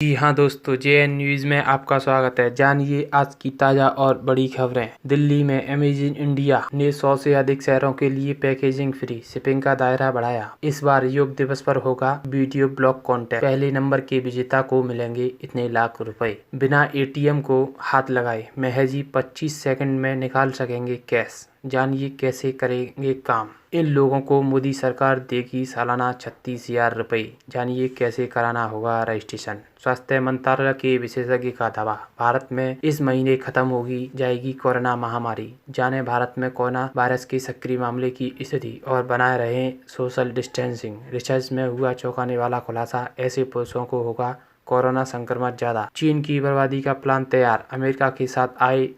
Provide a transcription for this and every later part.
जी हाँ दोस्तों, JN news में आपका स्वागत है। जानिए आज की ताज़ा और बड़ी खबरें। दिल्ली में अमेज़न इंडिया ने 100 से अधिक शहरों के लिए पैकेजिंग फ्री शिपिंग का दायरा बढ़ाया। इस बार योग दिवस पर होगा वीडियो ब्लॉग कॉन्टेस्ट। पहले नंबर के विजेता को मिलेंगे इतने लाख रुपए। बिना ATM को हाथ लगाए महज ही 25 सेकंड में निकाल सकेंगे कैश। जानिए कैसे करेंगे काम। इन लोगों को मोदी सरकार देगी सालाना 36,000 रुपये। जानिए कैसे कराना होगा रजिस्ट्रेशन। स्वास्थ्य मंत्रालय के विशेषज्ञ का दावा, भारत में इस महीने खत्म होगी जाएगी कोरोना महामारी। जाने भारत में कोरोना वायरस के सक्रिय मामले की स्थिति और बनाए रहे सोशल डिस्टेंसिंग। रिसर्च में हुआ चौंकाने वाला खुलासा, ऐसे पुरुषों को होगा कोरोना संक्रमण ज्यादा। चीन की बर्बादी का प्लान तैयार, अमेरिका के साथ आए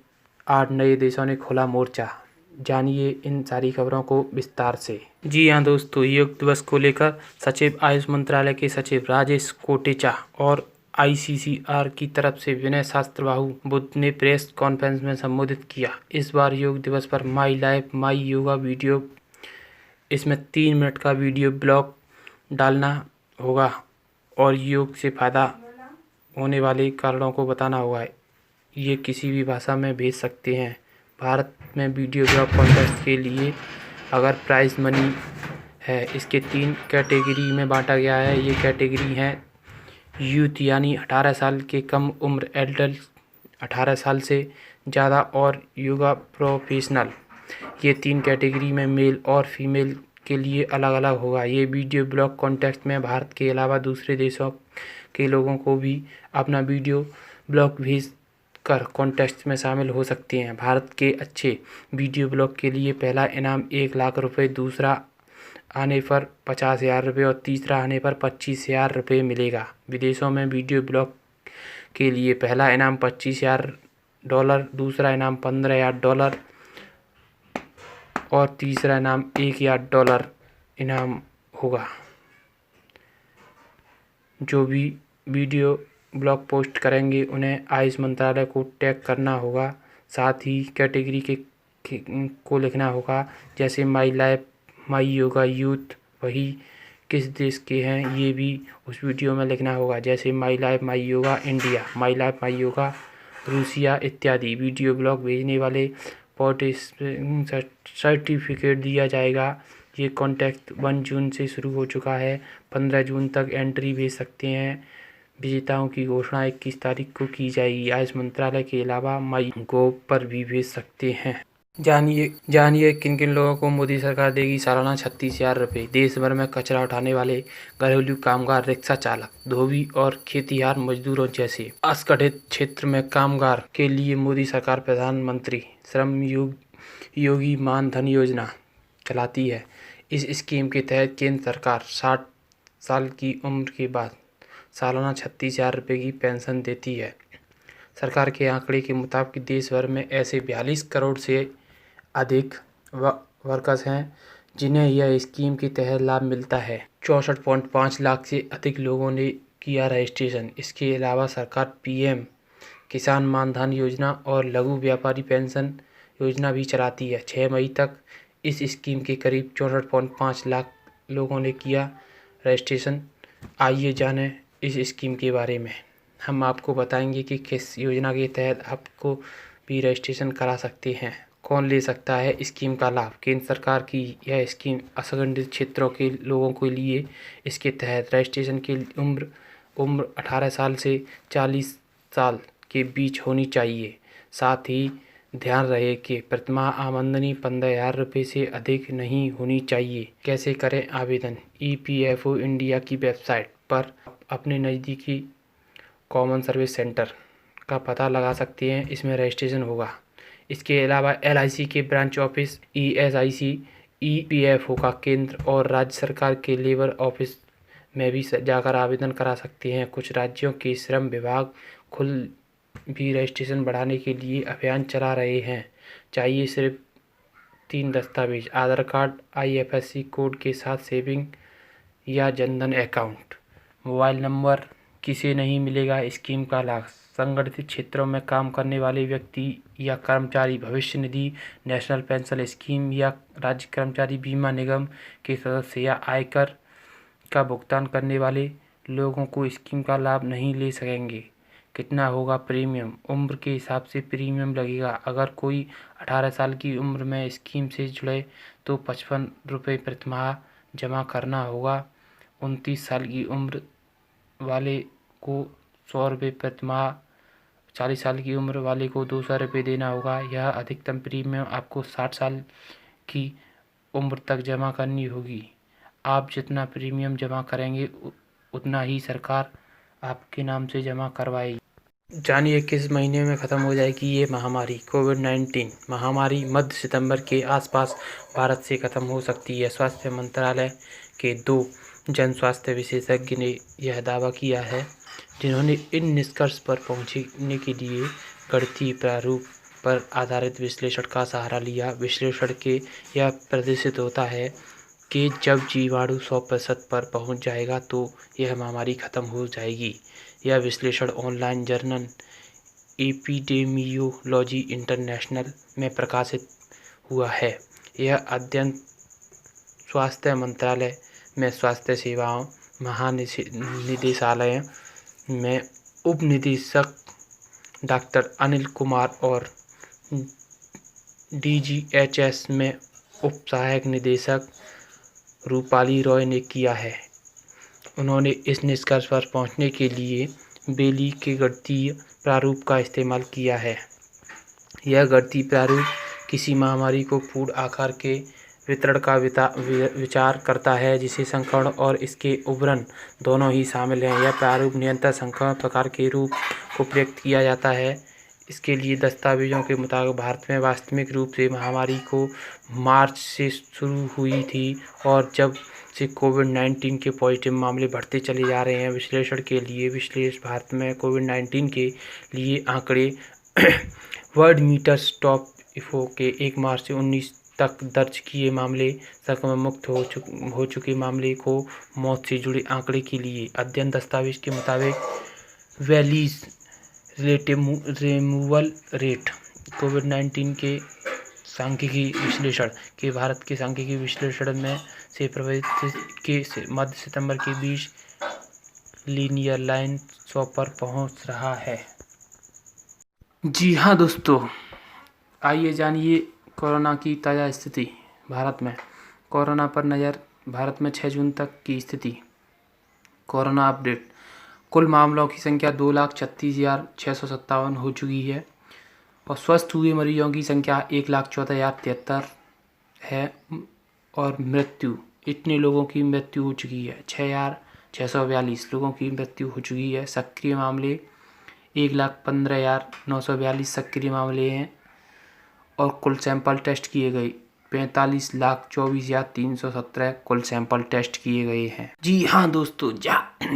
8 नए देशों ने खोला मोर्चा। जानिए इन सारी खबरों को विस्तार से। जी हाँ दोस्तों, योग दिवस को लेकर सचिव आयुष मंत्रालय के सचिव राजेश कोटेचा और ICCR की तरफ से विनय शास्त्रबाहु बुद्ध ने प्रेस कॉन्फ्रेंस में संबोधित किया। इस बार योग दिवस पर my life my yoga video, इसमें 3 मिनट का वीडियो ब्लॉग डालना होगा और योग से फायदा होने वाले कारणों को बताना होगा। ये किसी भी भाषा में भेज सकते हैं। भारत में वीडियो ब्लॉग कॉन्टेस्ट के लिए अगर प्राइज मनी है, इसके 3 कैटेगरी में बांटा गया है। ये कैटेगरी हैं यूथ यानी 18 साल के कम उम्र, एडल्ट 18 साल से ज़्यादा और योगा प्रोफेशनल। ये 3 कैटेगरी में मेल और फीमेल के लिए अलग अलग होगा। ये वीडियो ब्लॉग कॉन्टेस्ट में भारत के अलावा दूसरे देशों के लोगों को भी अपना वीडियो ब्लॉग भेज कर कॉन्टेस्ट में शामिल हो सकते हैं। भारत के अच्छे वीडियो ब्लॉग के लिए पहला इनाम 1 लाख रुपए, दूसरा आने पर 50,000 रुपये और तीसरा आने पर 25,000 रुपये मिलेगा। विदेशों में वीडियो ब्लॉग के लिए पहला इनाम $25,000, दूसरा इनाम $15,000 और तीसरा इनाम $1,000 इनाम होगा। जो भी वीडियो ब्लॉग पोस्ट करेंगे उन्हें आयुष मंत्रालय को टैग करना होगा। साथ ही कैटेगरी को लिखना होगा, जैसे my life my yoga youth, वही किस देश के हैं ये भी उस वीडियो में लिखना होगा, जैसे my life my yoga India, my life my yoga Russia इत्यादि। वीडियो ब्लॉग भेजने वाले सर्टिफिकेट दिया जाएगा। ये कॉन्टेस्ट 1 जून से शुरू हो चुका है। 15 जून तक एंट्री भेज सकते हैं। विजेताओं की घोषणा 21 तारीख को की जाएगी। आयुष मंत्रालय के अलावा माई गोव पर भी भेज सकते हैं। जानिए किन किन लोगों को मोदी सरकार देगी सालाना 36,000 रुपये। देश भर में कचरा उठाने वाले घरेलू कामगार, रिक्शा चालक, धोबी और खेतिहर मजदूरों जैसे असंगठित क्षेत्र में कामगार के लिए मोदी सरकार प्रधानमंत्री श्रम योगी मान धन योजना चलाती है। इस स्कीम के तहत केंद्र सरकार 60 साल की उम्र के बाद सालाना 36,000 रुपये की पेंशन देती है। सरकार के आंकड़े के मुताबिक देश भर में ऐसे 42 करोड़ से अधिक वर्कर्स हैं जिन्हें यह स्कीम के तहत लाभ मिलता है। 64.5 लाख से अधिक लोगों ने किया रजिस्ट्रेशन। इसके अलावा सरकार PM किसान मानधन योजना और लघु व्यापारी पेंशन योजना भी चलाती है। 6 मई तक इस स्कीम के करीब 64.5 लाख लोगों ने किया रजिस्ट्रेशन। आइए जानें इस स्कीम के बारे में। हम आपको बताएंगे कि किस योजना के तहत आपको भी रजिस्ट्रेशन करा सकते हैं। कौन ले सकता है स्कीम का लाभ। केंद्र सरकार की यह स्कीम असंगठित क्षेत्रों के लोगों के लिए। इसके तहत रजिस्ट्रेशन की उम्र 18 साल से 40 साल के बीच होनी चाहिए। साथ ही ध्यान रहे कि प्रतिमाह आमदनी 15,000 रुपये से अधिक नहीं होनी चाहिए। कैसे करें आवेदन। EPFO इंडिया की वेबसाइट पर अपने नज़दीकी कॉमन सर्विस सेंटर का पता लगा सकते हैं, इसमें रजिस्ट्रेशन होगा। इसके अलावा LIC के ब्रांच ऑफिस, ESIC, EPFO का केंद्र और राज्य सरकार के लेबर ऑफिस में भी जाकर आवेदन करा सकते हैं। कुछ राज्यों के श्रम विभाग खुद भी रजिस्ट्रेशन बढ़ाने के लिए अभियान चला रहे हैं। चाहिए सिर्फ 3 दस्तावेज, आधार कार्ड, IFSC कोड के साथ सेविंग या जनधन अकाउंट। Mobile number. किसे नहीं मिलेगा स्कीम का लाभ। संगठित क्षेत्रों में काम करने वाले व्यक्ति या कर्मचारी, भविष्य निधि, नेशनल पेंशन स्कीम या राज्य कर्मचारी बीमा निगम के सदस्य या आयकर का भुगतान करने वाले लोगों को स्कीम का लाभ नहीं ले सकेंगे। कितना होगा प्रीमियम? उम्र के हिसाब से प्रीमियम लगेगा। अगर कोई 18 साल की उम्र में स्कीम से जुड़े तो 55 रुपये प्रतिमाह जमा करना होगा। 29 साल की उम्र वाले को 100 रुपये प्रतिमाह, 40 साल की उम्र वाले को 200 रुपये देना होगा। यह अधिकतम प्रीमियम आपको 60 साल की उम्र तक जमा करनी होगी। आप जितना प्रीमियम जमा करेंगे उतना ही सरकार आपके नाम से जमा करवाएगी। जानिए किस महीने में ख़त्म हो जाएगी ये महामारी कोविड-19 महामारी। मध्य सितंबर के आसपास भारत से ख़त्म हो सकती है। स्वास्थ्य मंत्रालय के 2 जन स्वास्थ्य विशेषज्ञ ने यह दावा किया है, जिन्होंने इन निष्कर्ष पर पहुंचने के लिए गणितीय प्रारूप पर आधारित विश्लेषण का सहारा लिया। विश्लेषण के यह प्रदर्शित होता है कि जब जीवाणु 100% पर पहुंच जाएगा तो यह महामारी खत्म हो जाएगी। यह विश्लेषण ऑनलाइन जर्नल एपिडेमियोलॉजी इंटरनेशनल में प्रकाशित हुआ है। यह अध्ययन स्वास्थ्य मंत्रालय में स्वास्थ्य सेवाओं महानिदेशालय में उप निदेशक डॉक्टर अनिल कुमार और DGHS में उप सहायक निदेशक रूपाली रॉय ने किया है। उन्होंने इस निष्कर्ष पर पहुंचने के लिए बेली के गणितीय प्रारूप का इस्तेमाल किया है। यह गणितीय प्रारूप किसी महामारी को पूर्ण आकार के वितरण का विचार करता है, जिसे संक्रमण और इसके उभरण दोनों ही शामिल हैं। यह प्रारूप निरंतर संक्रमण प्रकार के रूप को प्रयुक्त किया जाता है। इसके लिए दस्तावेजों के मुताबिक भारत में वास्तविक रूप से महामारी को मार्च से शुरू हुई थी और जब से कोविड-19 के पॉजिटिव मामले बढ़ते चले जा रहे हैं। विश्लेषण के लिए भारत में कोविड-19 के लिए आंकड़े वर्ल्ड मीटर्स टॉप इफो के 1 मार्च से 19 तक दर्ज किए मामले, संक्रमण मुक्त हो चुके मामले को मौत से जुड़े आंकड़े के लिए अध्ययन दस्तावेज के मुताबिक वैलीज रिमूवल रेट कोविड-19 के सांख्यिकी विश्लेषण के भारत के सांख्यिकी विश्लेषण में से प्रभावित के मध्य सितंबर के बीच लीनियर लाइन 100 पर पहुंच रहा है। जी हाँ दोस्तों, आइए जानिए कोरोना की ताज़ा स्थिति। भारत में कोरोना पर नज़र। भारत में 6 जून तक की स्थिति। Corona update. कुल मामलों की संख्या 2,36,657 हो चुकी है और स्वस्थ हुए मरीजों की संख्या 1,14,073 है और मृत्यु, इतने लोगों की मृत्यु हो चुकी है। 6,642 लोगों की मृत्यु हो चुकी है। सक्रिय मामले 1,15,942 सक्रिय मामले हैं और कुल सैंपल टेस्ट किए गए 45,24,317 कुल सैंपल टेस्ट किए गए हैं। जी हाँ दोस्तों,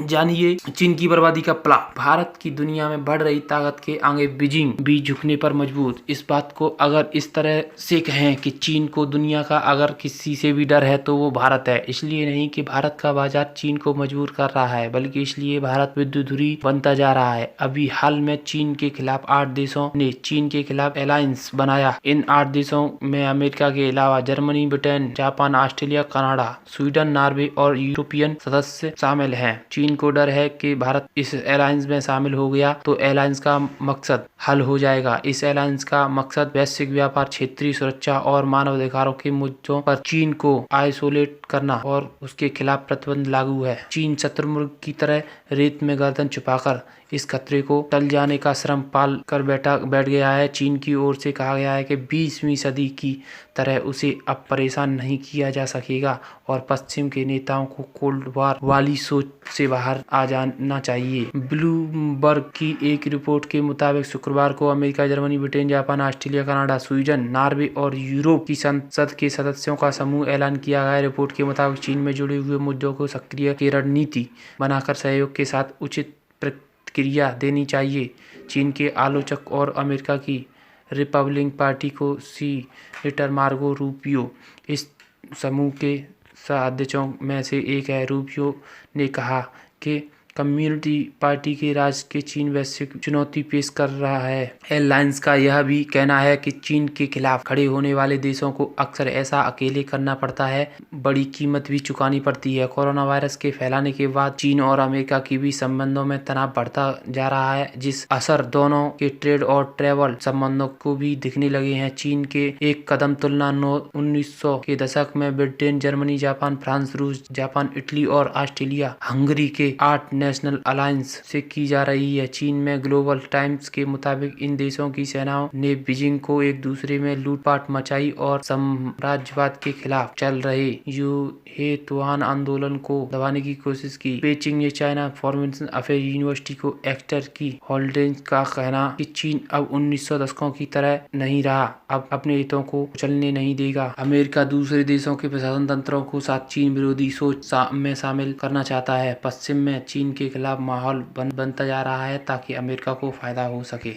जानिए चीन की बर्बादी का प्लान। भारत की दुनिया में बढ़ रही ताकत के आगे बीजिंग भी झुकने पर मजबूर। इस बात को अगर इस तरह से कहें कि चीन को दुनिया का अगर किसी से भी डर है तो वो भारत है। इसलिए नहीं कि भारत का बाजार चीन को मजबूर कर रहा है, बल्कि इसलिए भारत विद्युतधुरी बनता जा रहा है। अभी हाल में चीन के खिलाफ 8 देशों ने चीन के खिलाफ अलायंस बनाया। इन 8 देशों में अमेरिका के अलावा Germany, Britain, Japan, Australia, Canada, Sweden, Norway और यूरोपियन सदस्य शामिल हैं। चीन को डर है कि भारत इस अलायंस में शामिल हो गया तो अलायंस का मकसद हल हो जाएगा। इस अलायंस का मकसद वैश्विक व्यापार, क्षेत्रीय सुरक्षा और मानव अधिकारों के मुद्दों पर चीन को आइसोलेट करना और उसके खिलाफ प्रतिबंध लागू है। चीन शत्रुमुर्ग की तरह रेत में गर्दन छुपाकर इस खतरे को टल जाने का श्रम पाल कर बैठ गया है। चीन की ओर से कहा गया है कि 20वीं सदी की तरह उसे अब परेशान नहीं किया जा सकेगा और पश्चिम के नेताओं को कोल्ड वॉर वाली सोच से बाहर आ जाना चाहिए। ब्लूमबर्ग की एक रिपोर्ट के मुताबिक शुक्रवार को America, Germany, Britain, Japan, Australia, Canada, Sweden, Norway और यूरोप की संसद के सदस्यों का समूह ऐलान किया गया। रिपोर्ट के मुताबिक चीन में जुड़े हुए मुद्दों को सक्रिय की रणनीति बनाकर सहयोग के साथ उचित प्रतिक्रिया देनी चाहिए। चीन के आलोचक और अमेरिका की रिपब्लिकन पार्टी को सीनेटर मार्गो रूबियो इस समूह के सह अध्यक्षों में से एक है। रूबियो ने कहा कि कम्युनिटी पार्टी के राज के चीन वैश्विक चुनौती पेश कर रहा है। एयरलाइंस का यह भी कहना है कि चीन के खिलाफ खड़े होने वाले देशों को अक्सर ऐसा अकेले करना पड़ता है, बड़ी कीमत भी चुकानी पड़ती है। कोरोना वायरस के फैलाने के बाद चीन और अमेरिका की भी संबंधों में तनाव बढ़ता जा रहा है, जिस असर दोनों के ट्रेड और ट्रैवल संबंधों को भी दिखने लगे हैं। चीन के एक कदम तुलना 1900 के दशक में ब्रिटेन, जर्मनी, जापान, फ्रांस, रूस, जापान, इटली और ऑस्ट्रेलिया, हंगरी के 8 नेशनल अलायंस से की जा रही है। चीन में ग्लोबल टाइम्स के मुताबिक इन देशों की सेनाओं ने बीजिंग को एक दूसरे में लूटपाट मचाई और साम्राज्यवाद के खिलाफ चल रहे यूहेतुआन आंदोलन को दबाने की कोशिश की। पेइचिंग ने चाइना फॉरेन अफेयर यूनिवर्सिटी को एक्टर की होल्डेंस का कहना कि चीन अब 1900 दशकों की तरह नहीं रहा, अब अपने हितों को चलने नहीं देगा। अमेरिका दूसरे देशों के प्रशासन तंत्रों को साथ चीन विरोधी सोच में शामिल करना चाहता है। पश्चिम में चीन के खिलाफ माहौल बनता जा रहा है ताकि अमेरिका को फायदा हो सके।